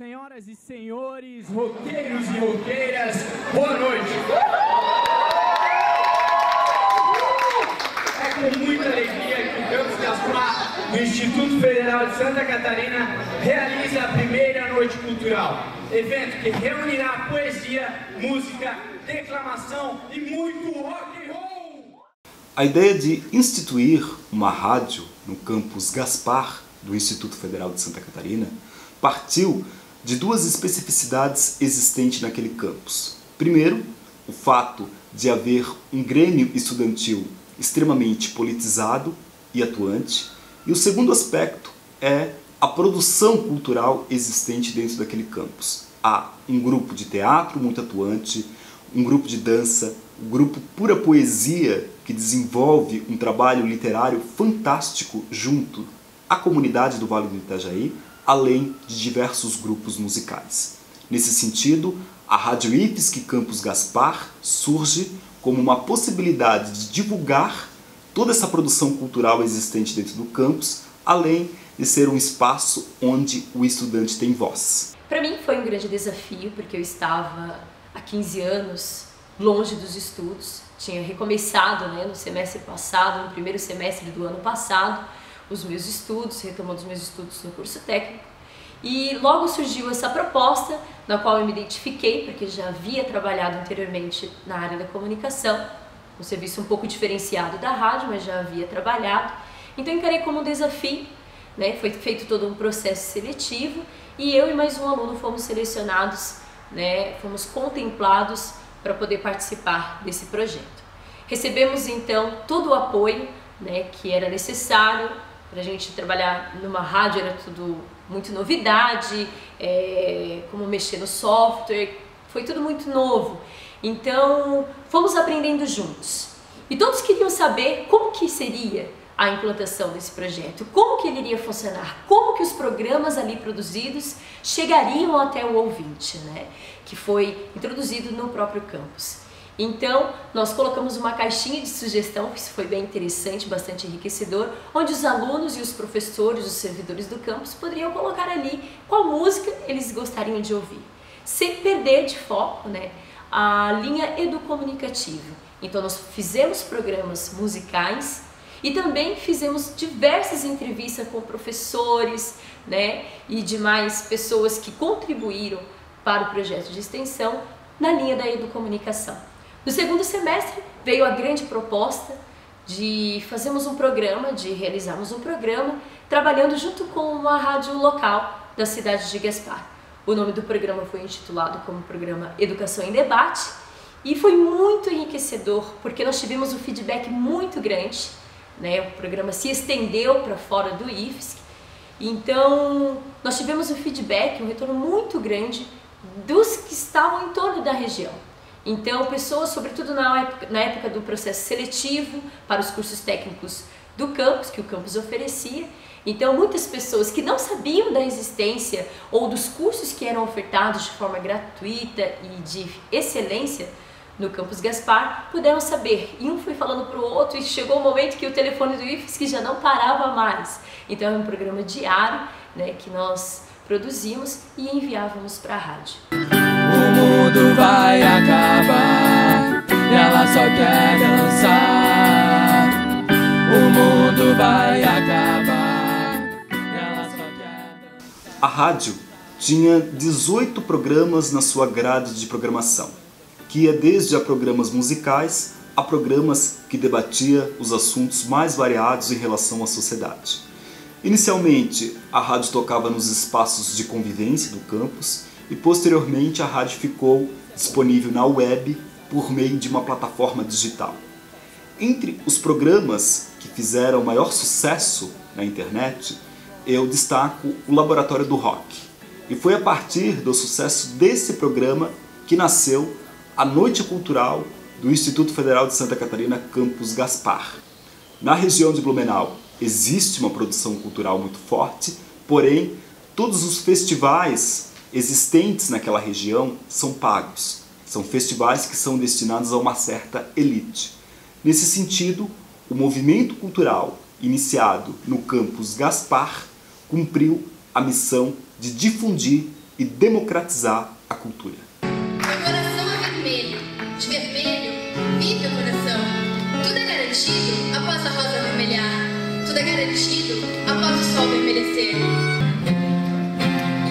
Senhoras e senhores, roqueiros e roqueiras, boa noite! É com muita alegria que o Campus Gaspar, do Instituto Federal de Santa Catarina, realiza a primeira noite cultural. Evento que reunirá poesia, música, declamação e muito rock and roll! A ideia de instituir uma rádio no Campus Gaspar, do Instituto Federal de Santa Catarina, partiu de duas especificidades existentes naquele campus. Primeiro, o fato de haver um grêmio estudantil extremamente politizado e atuante, e o segundo aspecto é a produção cultural existente dentro daquele campus. Há um grupo de teatro muito atuante, um grupo de dança, um grupo Pura Poesia, que desenvolve um trabalho literário fantástico junto à comunidade do Vale do Itajaí, além de diversos grupos musicais. Nesse sentido, a Rádio IFSC Campus Gaspar surge como uma possibilidade de divulgar toda essa produção cultural existente dentro do campus, além de ser um espaço onde o estudante tem voz. Para mim foi um grande desafio, porque eu estava há 15 anos longe dos estudos, tinha recomeçado no semestre passado, no primeiro semestre do ano passado, os meus estudos, retomando os meus estudos no curso técnico, e logo surgiu essa proposta, na qual eu me identifiquei, porque já havia trabalhado anteriormente na área da comunicação, um serviço um pouco diferenciado da rádio, mas já havia trabalhado, então encarei como um desafio, foi feito todo um processo seletivo, e eu e mais um aluno fomos selecionados, fomos contemplados para poder participar desse projeto. Recebemos então todo o apoio que era necessário. Para a gente trabalhar numa rádio era tudo muito novidade, como mexer no software, foi tudo muito novo. Então fomos aprendendo juntos. E todos queriam saber como que seria a implantação desse projeto, como que ele iria funcionar, como que os programas ali produzidos chegariam até o ouvinte, que foi introduzido no próprio campus. Então, nós colocamos uma caixinha de sugestão, que isso foi bem interessante, bastante enriquecedor, onde os alunos e os professores, os servidores do campus, poderiam colocar ali qual música eles gostariam de ouvir, sem perder de foco a linha educomunicativa. Então, nós fizemos programas musicais e também fizemos diversas entrevistas com professores e demais pessoas que contribuíram para o projeto de extensão na linha da educomunicação. No segundo semestre veio a grande proposta de realizarmos um programa trabalhando junto com uma rádio local da cidade de Gaspar. O nome do programa foi intitulado como Programa Educação em Debate e foi muito enriquecedor porque nós tivemos um feedback muito grande, o programa se estendeu para fora do IFSC, então nós tivemos um feedback, um retorno muito grande dos que estavam em torno da região. Então, pessoas, sobretudo na época do processo seletivo para os cursos técnicos do campus, que o campus oferecia, então muitas pessoas que não sabiam da existência ou dos cursos que eram ofertados de forma gratuita e de excelência no Campus Gaspar, puderam saber. E um foi falando para o outro e chegou o momento que o telefone do IFSC já não parava mais. Então, é um programa diário que nós produzimos e enviávamos para a rádio. O mundo vai acabar, ela só quer dançar. O mundo vai acabar, ela só quer dançar. A rádio tinha 18 programas na sua grade de programação, que ia desde a programas musicais a programas que debatia os assuntos mais variados em relação à sociedade. Inicialmente, a rádio tocava nos espaços de convivência do campus e posteriormente a rádio ficou disponível na web por meio de uma plataforma digital. Entre os programas que fizeram maior sucesso na internet, eu destaco o Laboratório do Rock. E foi a partir do sucesso desse programa que nasceu a Noite Cultural do Instituto Federal de Santa Catarina Campus Gaspar. Na região de Blumenau existe uma produção cultural muito forte, porém todos os festivais existentes naquela região são pagos. São festivais que são destinados a uma certa elite. Nesse sentido, o movimento cultural iniciado no Campus Gaspar cumpriu a missão de difundir e democratizar a cultura. Meu coração é vermelho, de vermelho vive o coração. Tudo é garantido após a rosa vermelhar, tudo é garantido após o sol vermelhecer.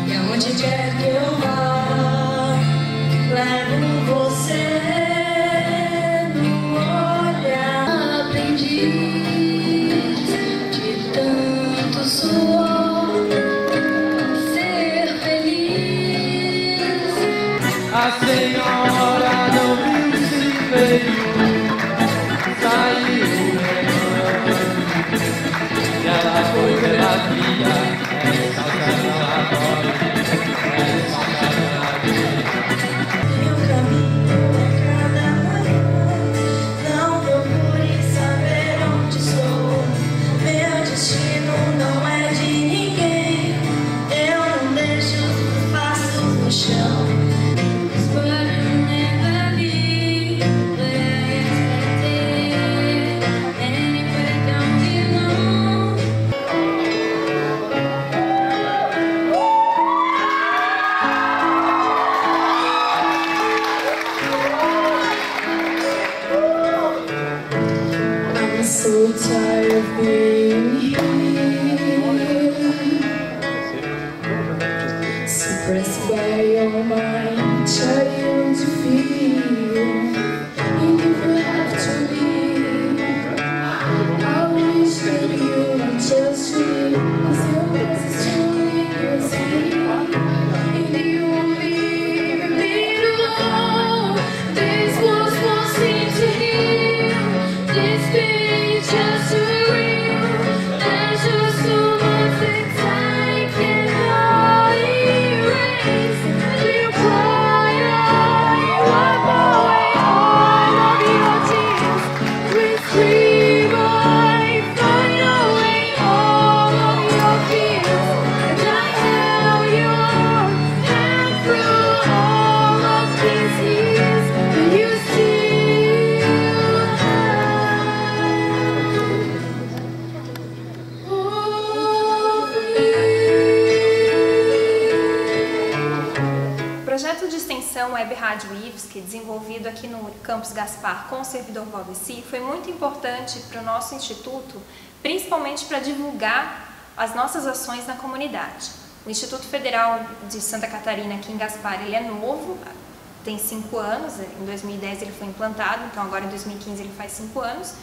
E aonde quer que eu vá, levo você no olhar. Aprendiz de tanto suor, ser feliz. A senhora não viu se veio, saiu e ela foi pela via, essa senhora adora, essa Meu caminho é cada manhã, não procure saber onde estou. Meu destino não é de ninguém, eu não deixo os passos no chão. But you never leave, but I expected, and if I don't belong. I'm so tired of being here, suppressed by your mind, trying to feel. And if you have to leave, I wish that you would just leave, 'cause your presence truly lingers here. And you won't leave me alone. This was once meant to heal. This pain is just too real. There's just so much that I cannot erase. You cry, you wipe away all of your tears. We scream, I find a way all of your fears. And I held your hand through all of these years, but you still O projeto de extensão Web Rádio IFSC, desenvolvido aqui no Campus Gaspar com o servidor Valveci, foi muito importante para o nosso instituto, principalmente para divulgar as nossas ações na comunidade. O Instituto Federal de Santa Catarina aqui em Gaspar, ele é novo, tem 5 anos, em 2010 ele foi implantado, então agora em 2015 ele faz 5 anos,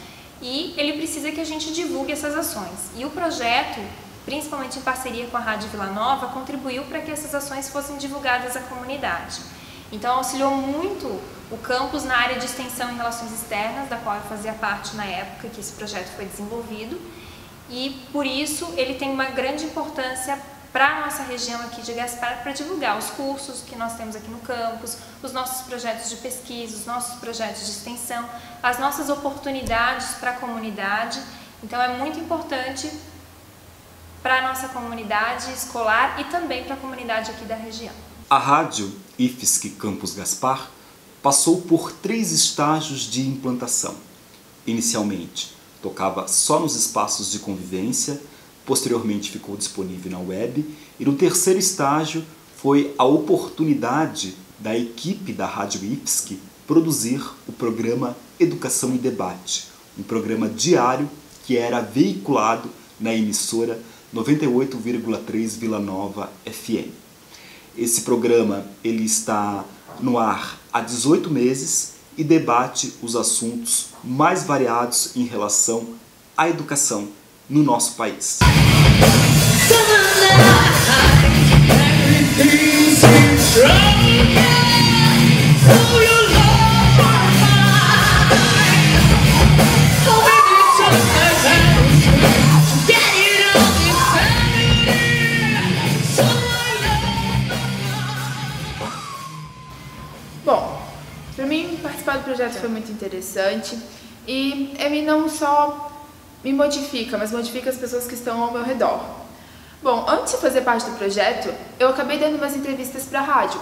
e ele precisa que a gente divulgue essas ações. E o projeto, principalmente em parceria com a Rádio Vila Nova, contribuiu para que essas ações fossem divulgadas à comunidade. Então auxiliou muito o campus na área de extensão em relações externas, da qual eu fazia parte na época que esse projeto foi desenvolvido, e por isso ele tem uma grande importância para a nossa região aqui de Gaspar, para divulgar os cursos que nós temos aqui no campus, os nossos projetos de pesquisa, os nossos projetos de extensão, as nossas oportunidades para a comunidade. Então é muito importante para a nossa comunidade escolar e também para a comunidade aqui da região. A rádio IFSC Campus Gaspar passou por 3 estágios de implantação. Inicialmente, tocava só nos espaços de convivência, posteriormente ficou disponível na web, e no 3º estágio foi a oportunidade da equipe da Rádio IFSC produzir o programa Educação e Debate, um programa diário que era veiculado na emissora 98,3 Vila Nova FM. Esse programa ele está no ar há 18 meses e debate os assuntos mais variados em relação à educação no nosso país. Bom, para mim participar do projeto foi muito interessante e ele não só me modifica, mas modifica as pessoas que estão ao meu redor. Bom, antes de fazer parte do projeto, eu acabei dando umas entrevistas para a rádio,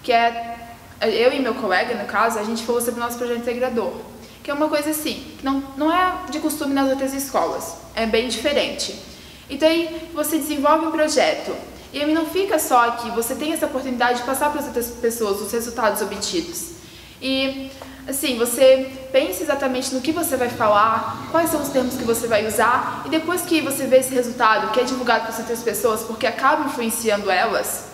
que é eu e meu colega, no caso, a gente falou sobre o nosso projeto integrador, que é uma coisa assim, que não é de costume nas outras escolas, é bem diferente. Então aí você desenvolve um projeto E não fica só aqui, você tem essa oportunidade de passar para as outras pessoas os resultados obtidos. E, assim, você pensa exatamente no que você vai falar, quais são os termos que você vai usar, e depois que você vê esse resultado, que é divulgado para as outras pessoas, porque acaba influenciando elas,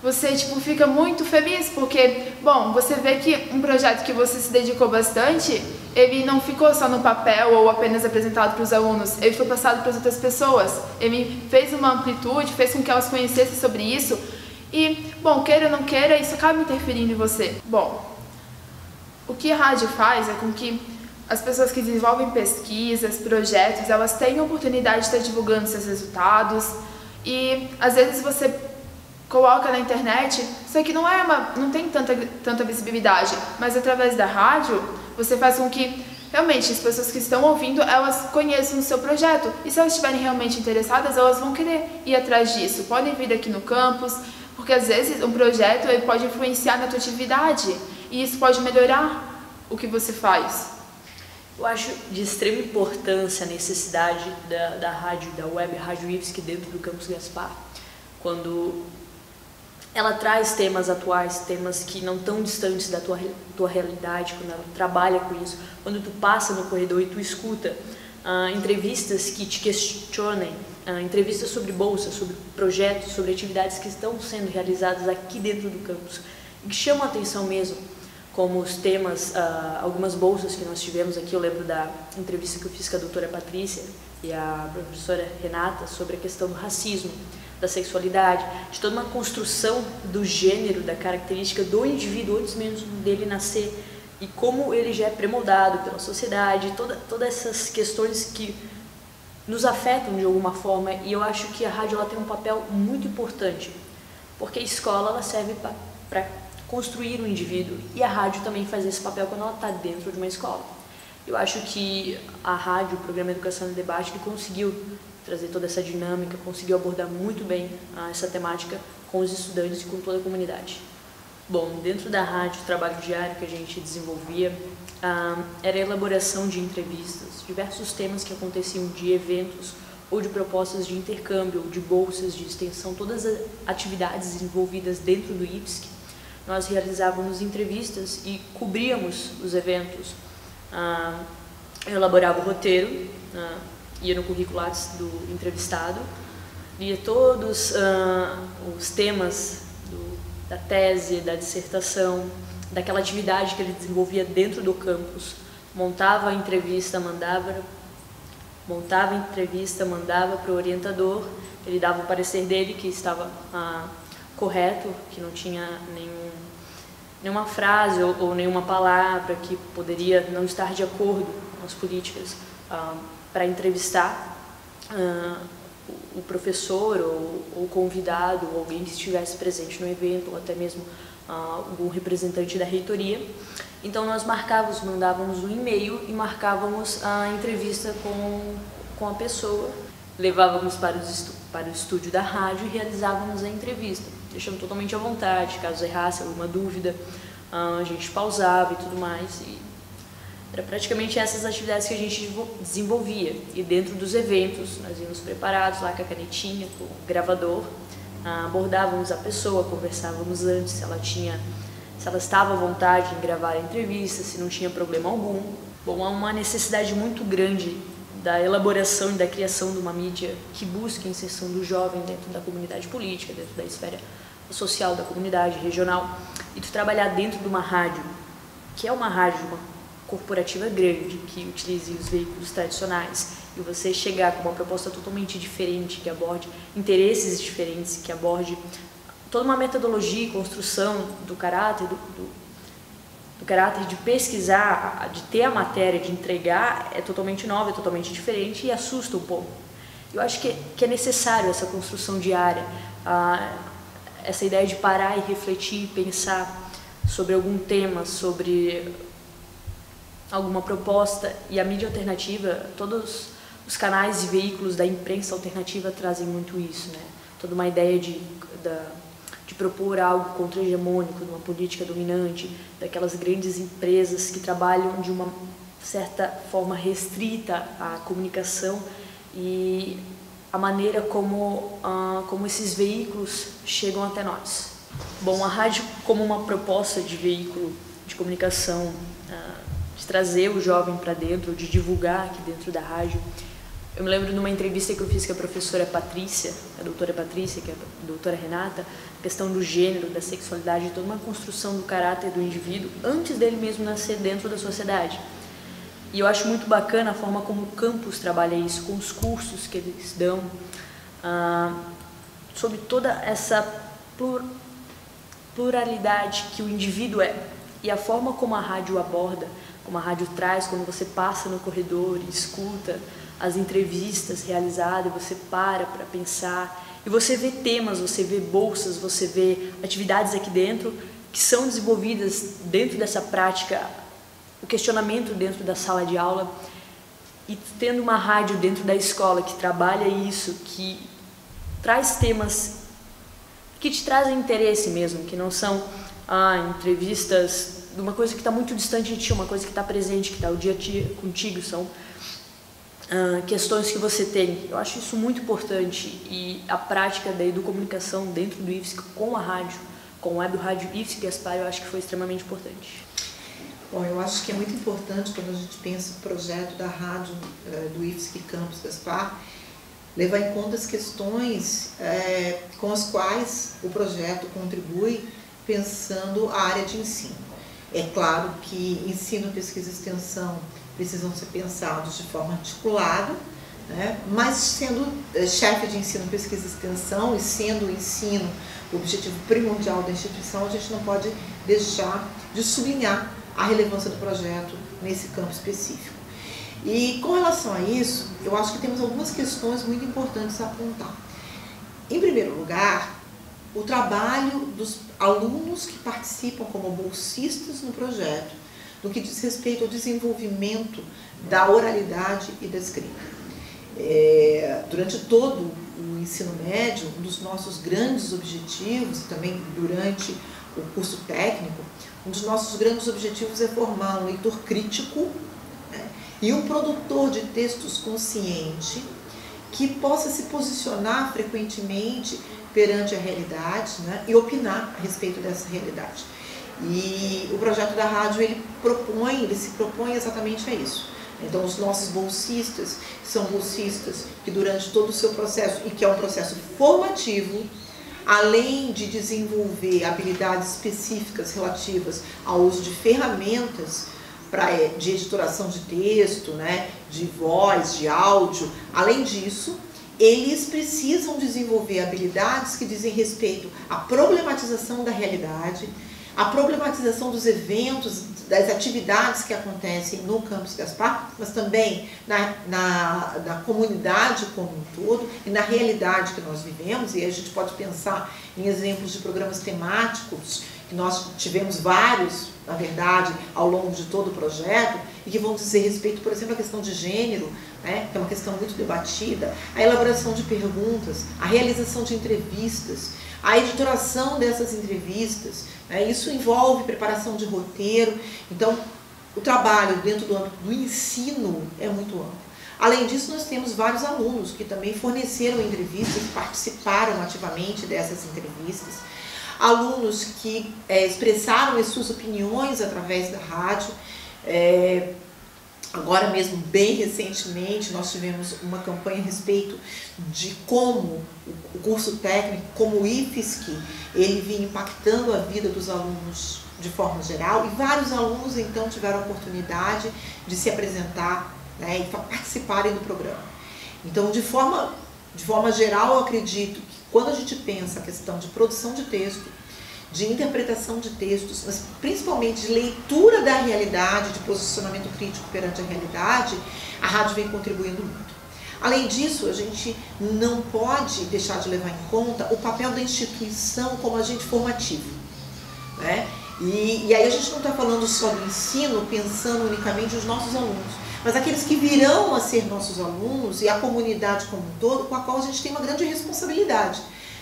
você, tipo, fica muito feliz, porque, bom, você vê que um projeto que você se dedicou bastante, ele não ficou só no papel ou apenas apresentado para os alunos, ele foi passado para as outras pessoas, ele fez uma amplitude, fez com que elas conhecessem sobre isso, e, bom, queira ou não queira, isso acaba interferindo em você. Bom, o que a rádio faz é com que as pessoas que desenvolvem pesquisas, projetos, elas tenham a oportunidade de estar divulgando seus resultados, e, às vezes, você coloca na internet, só que não tem tanta visibilidade, mas através da rádio, você faz com que realmente as pessoas que estão ouvindo, elas conheçam o seu projeto, e se elas estiverem realmente interessadas, elas vão querer ir atrás disso, podem vir aqui no campus, porque às vezes um projeto ele pode influenciar na tua atividade, e isso pode melhorar o que você faz. Eu acho de extrema importância a necessidade da rádio, da web Rádio IFSC dentro do Campus Gaspar, quando ela traz temas atuais, temas que não estão distantes da tua realidade, quando ela trabalha com isso, quando tu passa no corredor e tu escuta entrevistas que te questionem, entrevistas sobre bolsas, sobre projetos, sobre atividades que estão sendo realizadas aqui dentro do campus, e que chamam a atenção mesmo, como os temas, algumas bolsas que nós tivemos aqui. Eu lembro da entrevista que eu fiz com a doutora Patrícia e a professora Renata sobre a questão do racismo, da sexualidade, de toda uma construção do gênero, da característica do indivíduo antes mesmo dele nascer, e como ele já é premoldado pela sociedade, todas essas questões que nos afetam de alguma forma. E eu acho que a rádio ela tem um papel muito importante, porque a escola ela serve para construir o indivíduo, e a rádio também faz esse papel quando ela está dentro de uma escola. Eu acho que a rádio, o programa Educação e Debate, ele conseguiu trazer toda essa dinâmica, conseguiu abordar muito bem essa temática com os estudantes e com toda a comunidade. Bom, dentro da rádio, o trabalho diário que a gente desenvolvia era a elaboração de entrevistas, diversos temas que aconteciam de eventos ou de propostas de intercâmbio, ou de bolsas de extensão, todas as atividades envolvidas dentro do IFSC. Nós realizávamos entrevistas e cobríamos os eventos. Eu elaborava o roteiro, ia no currículo do entrevistado, lia todos os temas da tese, da dissertação, daquela atividade que ele desenvolvia dentro do campus, montava a entrevista, mandava para o orientador, ele dava o parecer dele que estava correto, que não tinha nenhuma frase ou nenhuma palavra que poderia não estar de acordo com as políticas, para entrevistar o professor ou o convidado, ou alguém que estivesse presente no evento, ou até mesmo algum representante da reitoria. Então nós mandávamos um e-mail e marcávamos a entrevista com a pessoa, levávamos para o estúdio da rádio e realizávamos a entrevista, deixando totalmente à vontade, caso errasse alguma dúvida, a gente pausava e tudo mais. E era praticamente essas atividades que a gente desenvolvia. E dentro dos eventos, nós íamos preparados lá com a canetinha, com o gravador, abordávamos a pessoa, conversávamos antes se ela estava à vontade em gravar a entrevista, se não tinha problema algum. Bom, há uma necessidade muito grande da elaboração e da criação de uma mídia que busque a inserção do jovem dentro da comunidade política, dentro da esfera social da comunidade regional, e de trabalhar dentro de uma rádio, que é uma rádio, uma corporativa grande, que utilize os veículos tradicionais, e você chegar com uma proposta totalmente diferente, que aborde interesses diferentes, que aborde toda uma metodologia e construção do caráter, do caráter de pesquisar, de ter a matéria, de entregar, é totalmente nova, é totalmente diferente e assusta um pouco. Eu acho que é necessário essa construção diária, essa ideia de parar e refletir, pensar sobre algum tema, sobre alguma proposta. E a mídia alternativa, todos os canais e veículos da imprensa alternativa trazem muito isso, né? Toda uma ideia de propor algo contra-hegemônico, de uma política dominante, daquelas grandes empresas que trabalham de uma certa forma restrita à comunicação, e a maneira como esses veículos chegam até nós. Bom, a rádio como uma proposta de veículo de comunicação, de trazer o jovem para dentro, de divulgar aqui dentro da rádio. Eu me lembro de uma entrevista que eu fiz com a professora Patrícia, a doutora Patrícia, que é a doutora Renata, a questão do gênero, da sexualidade, toda uma construção do caráter do indivíduo antes dele mesmo nascer dentro da sociedade. E eu acho muito bacana a forma como o campus trabalha isso, com os cursos que eles dão, sobre toda essa pluralidade que o indivíduo é. E a forma como a rádio aborda, como a rádio traz, quando você passa no corredor e escuta as entrevistas realizadas, você para pensar, e você vê temas, você vê bolsas, você vê atividades aqui dentro que são desenvolvidas dentro dessa prática, o questionamento dentro da sala de aula, e tendo uma rádio dentro da escola que trabalha isso, que traz temas que te trazem interesse mesmo, que não são entrevistas de uma coisa que está muito distante de ti, uma coisa que está presente, que está o dia a dia contigo, são questões que você tem. Eu acho isso muito importante, e a prática da educomunicação dentro do IFSC com a rádio, com o web rádio IFSC Gaspar, eu acho que foi extremamente importante. Bom, eu acho que é muito importante quando a gente pensa no projeto da rádio do IFSC Campus Gaspar, levar em conta as questões com as quais o projeto contribui pensando a área de ensino. É claro que ensino, pesquisa e extensão precisam ser pensados de forma articulada, né? Mas sendo chefe de ensino, pesquisa e extensão, e sendo o ensino o objetivo primordial da instituição, a gente não pode deixar de sublinhar a relevância do projeto nesse campo específico. E com relação a isso, eu acho que temos algumas questões muito importantes a apontar. Em primeiro lugar, o trabalho dos alunos que participam como bolsistas no projeto, no que diz respeito ao desenvolvimento da oralidade e da escrita. Durante todo o ensino médio, um dos nossos grandes objetivos, e também durante o curso técnico, um dos nossos grandes objetivos é formar um leitor crítico, né, e um produtor de textos consciente que possa se posicionar frequentemente perante a realidade, né, e opinar a respeito dessa realidade. E o projeto da rádio ele se propõe exatamente a isso. Então, os nossos bolsistas, são bolsistas que durante todo o seu processo, e que é um processo formativo, além de desenvolver habilidades específicas relativas ao uso de ferramentas de editoração de texto, né, de voz, de áudio, além disso, eles precisam desenvolver habilidades que dizem respeito à problematização da realidade, à problematização dos eventos, das atividades que acontecem no Campus Gaspar, mas também na comunidade como um todo e na realidade que nós vivemos. E a gente pode pensar em exemplos de programas temáticos, que nós tivemos vários, na verdade, ao longo de todo o projeto, e que vão dizer respeito, por exemplo, à questão de gênero, né, que é uma questão muito debatida, a elaboração de perguntas, a realização de entrevistas, a editoração dessas entrevistas, né, isso envolve preparação de roteiro. Então, o trabalho dentro do âmbito do ensino é muito amplo. Além disso, nós temos vários alunos que também forneceram entrevistas, que participaram ativamente dessas entrevistas, alunos que expressaram as suas opiniões através da rádio. Agora mesmo, bem recentemente, nós tivemos uma campanha a respeito de como o curso técnico, como o IFSC, ele vinha impactando a vida dos alunos de forma geral, e vários alunos então tiveram a oportunidade de se apresentar, né, e participarem do programa. Então, de forma geral, eu acredito que quando a gente pensa a questão de produção de texto, de interpretação de textos, mas principalmente de leitura da realidade, de posicionamento crítico perante a realidade, a rádio vem contribuindo muito. Além disso, a gente não pode deixar de levar em conta o papel da instituição como agente formativo, né? E aí a gente não está falando só do ensino, pensando unicamente nos nossos alunos, mas aqueles que virão a ser nossos alunos e a comunidade como um todo, com a qual a gente tem uma grande responsabilidade.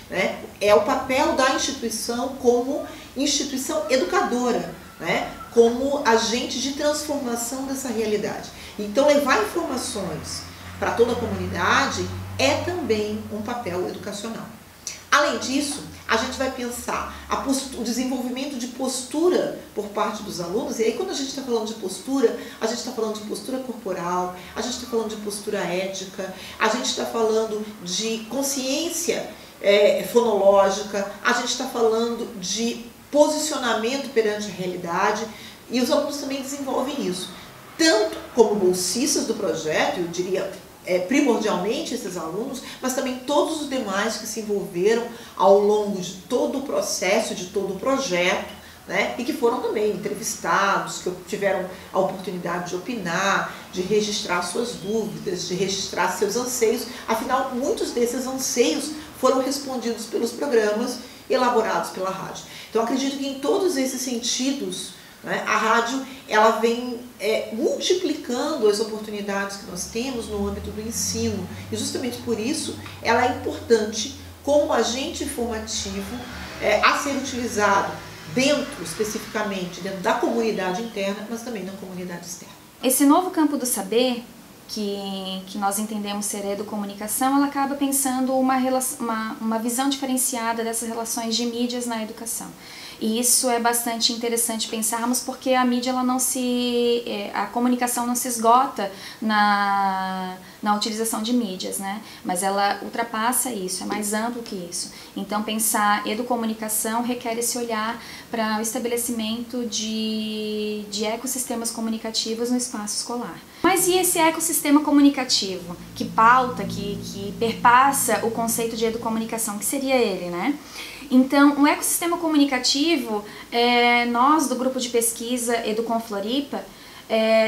Né? É o papel da instituição como instituição educadora, né? Como agente de transformação dessa realidade. Então, levar informações para toda a comunidade é também um papel educacional. Além disso, a gente vai pensar o desenvolvimento de postura por parte dos alunos, e aí quando a gente está falando de postura, a gente está falando de postura corporal, a gente está falando de postura ética, a gente está falando de consciência fonológica, a gente está falando de posicionamento perante a realidade, e os alunos também desenvolvem isso, tanto como bolsistas do projeto, eu diria primordialmente esses alunos, mas também todos os demais que se envolveram ao longo de todo o processo, de todo o projeto, né? E que foram também entrevistados, que tiveram a oportunidade de opinar, de registrar suas dúvidas, de registrar seus anseios. Afinal, muitos desses anseios foram respondidos pelos programas elaborados pela rádio. Então, acredito que em todos esses sentidos, né, a rádio ela vem multiplicando as oportunidades que nós temos no âmbito do ensino, e justamente por isso ela é importante como agente formativo a ser utilizado especificamente dentro da comunidade interna, mas também na comunidade externa. Esse novo campo do saber, que nós entendemos ser a educomunicação, ela acaba pensando uma visão diferenciada dessas relações de mídias na educação. E isso é bastante interessante pensarmos, porque a mídia, a comunicação não se esgota na utilização de mídias, né? Mas ela ultrapassa isso, é mais amplo que isso. Então, pensar educomunicação requer esse olhar para o estabelecimento de ecossistemas comunicativos no espaço escolar. Mas e esse ecossistema comunicativo que pauta, que perpassa o conceito de educomunicação, que seria ele, né? Então, o ecossistema comunicativo, nós do grupo de pesquisa Educom Floripa,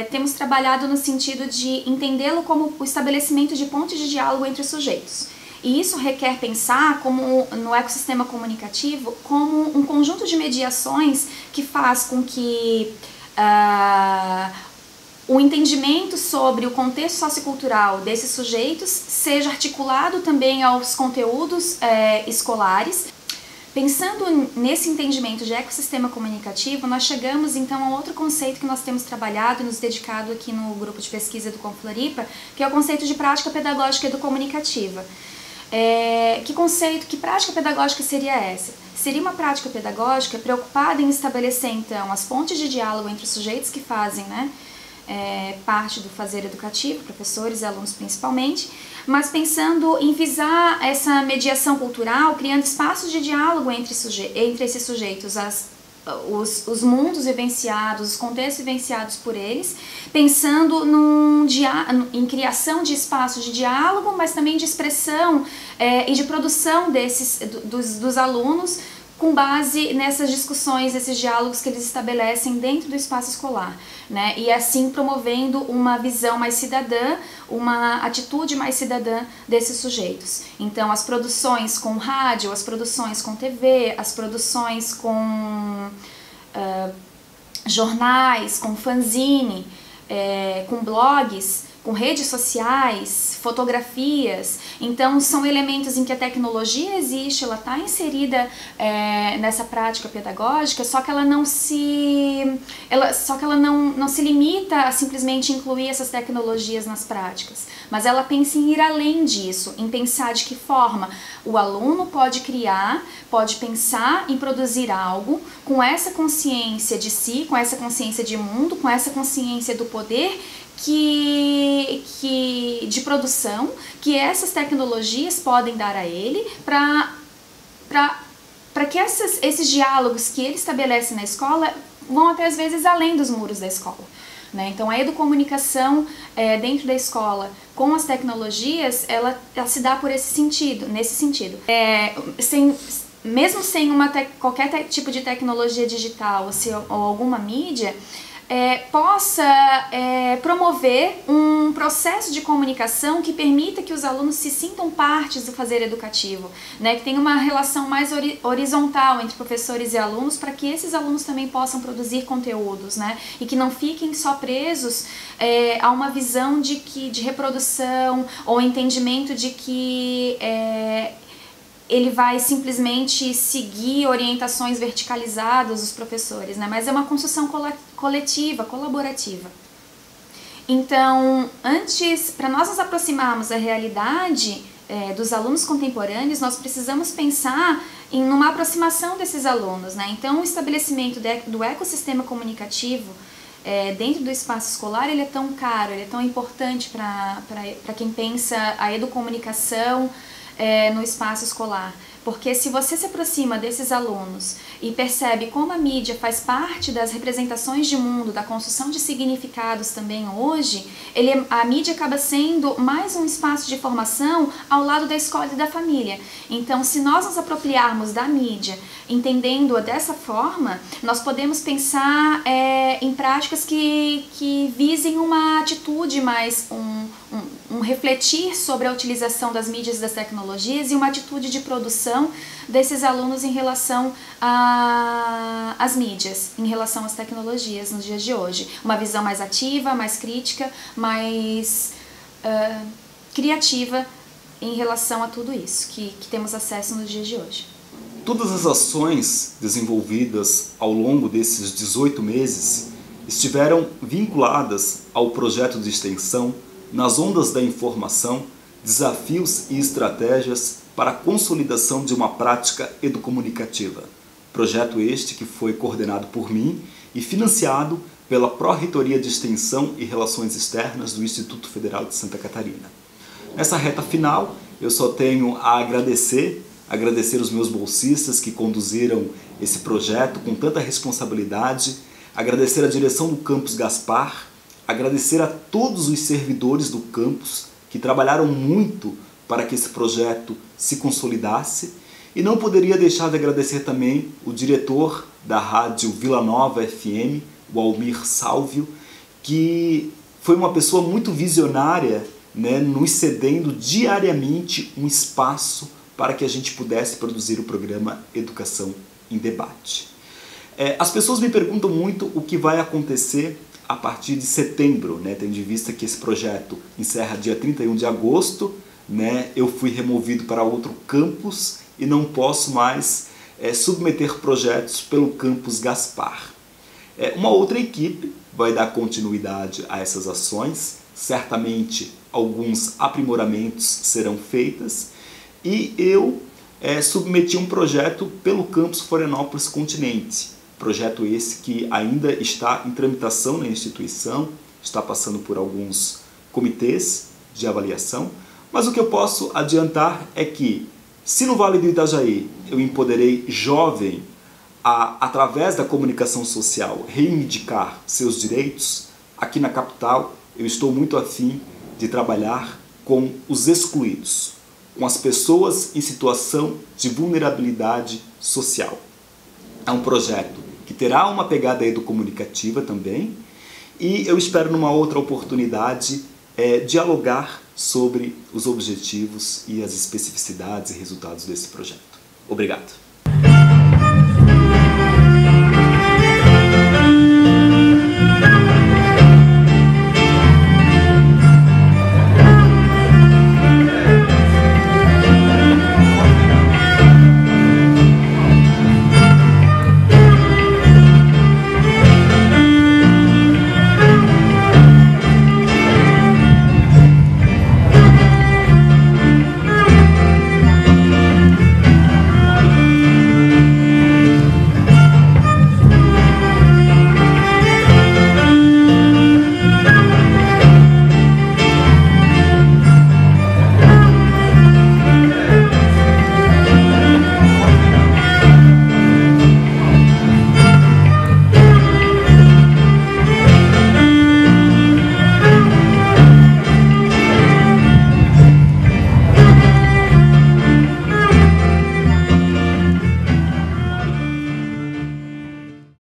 temos trabalhado no sentido de entendê-lo como o estabelecimento de pontes de diálogo entre os sujeitos. E isso requer pensar no ecossistema comunicativo como um conjunto de mediações que faz com que o entendimento sobre o contexto sociocultural desses sujeitos seja articulado também aos conteúdos escolares. Pensando nesse entendimento de ecossistema comunicativo, nós chegamos então a outro conceito que nós temos trabalhado e nos dedicado aqui no grupo de pesquisa Educom Floripa, que é o conceito de prática pedagógica educomunicativa. Que prática pedagógica seria essa? Seria uma prática pedagógica preocupada em estabelecer então as pontes de diálogo entre os sujeitos que fazem, né, parte do fazer educativo, professores e alunos principalmente, mas pensando em visar essa mediação cultural, criando espaços de diálogo entre esses sujeitos, os mundos vivenciados, os contextos vivenciados por eles, pensando em criação de espaços de diálogo, mas também de expressão e de produção dos alunos, com base nessas discussões, esses diálogos que eles estabelecem dentro do espaço escolar, né? E assim promovendo uma visão mais cidadã, uma atitude mais cidadã desses sujeitos. Então, as produções com rádio, as produções com TV, as produções com jornais, com fanzine, com blogs, com redes sociais, fotografias. Então, são elementos em que a tecnologia existe, ela está inserida nessa prática pedagógica, só que ela não se limita a simplesmente incluir essas tecnologias nas práticas, mas ela pensa em ir além disso, em pensar de que forma o aluno pode criar, pode pensar em produzir algo com essa consciência de si, com essa consciência de mundo, com essa consciência do poder de produção que essas tecnologias podem dar a ele para que esses diálogos que ele estabelece na escola vão até às vezes além dos muros da escola, né? Então a educomunicação dentro da escola com as tecnologias, ela se dá nesse sentido. Mesmo sem qualquer tipo de tecnologia digital ou alguma mídia, possa promover um processo de comunicação que permita que os alunos se sintam partes do fazer educativo, né? Que tenha uma relação mais horizontal entre professores e alunos, para que esses alunos também possam produzir conteúdos, né? E que não fiquem só presos a uma visão de reprodução ou entendimento de que ele vai simplesmente seguir orientações verticalizadas dos professores, né? Mas é uma construção coletiva, colaborativa. Então, para nós nos aproximarmos da realidade dos alunos contemporâneos, nós precisamos pensar em uma aproximação desses alunos, né? Então, o estabelecimento do ecossistema comunicativo dentro do espaço escolar, ele é tão caro, ele é tão importante para quem pensa a educomunicação no espaço escolar. Porque se você se aproxima desses alunos e percebe como a mídia faz parte das representações de mundo, da construção de significados também hoje, a mídia acaba sendo mais um espaço de formação ao lado da escola e da família. Então, se nós nos apropriarmos da mídia, entendendo-a dessa forma, nós podemos pensar em práticas que visem uma atitude mais, um refletir sobre a utilização das mídias e das tecnologias e uma atitude de produção desses alunos em relação às mídias, em relação às tecnologias nos dias de hoje. Uma visão mais ativa, mais crítica, mais criativa em relação a tudo isso que temos acesso nos dias de hoje. Todas as ações desenvolvidas ao longo desses 18 meses estiveram vinculadas ao projeto de extensão Nas Ondas da Informação, Desafios e Estratégias para a Consolidação de uma Prática Educomunicativa. Projeto este que foi coordenado por mim e financiado pela Pró-Reitoria de Extensão e Relações Externas do Instituto Federal de Santa Catarina. Nessa reta final, eu só tenho a agradecer os meus bolsistas que conduziram esse projeto com tanta responsabilidade, agradecer a direção do Campus Gaspar, agradecer a todos os servidores do campus que trabalharam muito para que esse projeto se consolidasse, e não poderia deixar de agradecer também o diretor da rádio Vila Nova FM, o Almir Sálvio, que foi uma pessoa muito visionária, né, nos cedendo diariamente um espaço para que a gente pudesse produzir o programa Educação em Debate. As pessoas me perguntam muito o que vai acontecer a partir de setembro, né, tendo em vista que esse projeto encerra dia 31 de agosto, né, eu fui removido para outro campus e não posso mais submeter projetos pelo Campus Gaspar. Uma outra equipe vai dar continuidade a essas ações, certamente alguns aprimoramentos serão feitos, e eu submeti um projeto pelo Campus Florianópolis Continente, projeto esse que ainda está em tramitação na instituição, está passando por alguns comitês de avaliação, mas o que eu posso adiantar é que, se no Vale do Itajaí eu empoderei jovem a, através da comunicação social, reivindicar seus direitos, aqui na capital eu estou muito afim de trabalhar com os excluídos, com as pessoas em situação de vulnerabilidade social. É um projeto que terá uma pegada educomunicativa também, e eu espero numa outra oportunidade dialogar sobre os objetivos e as especificidades e resultados desse projeto. Obrigado.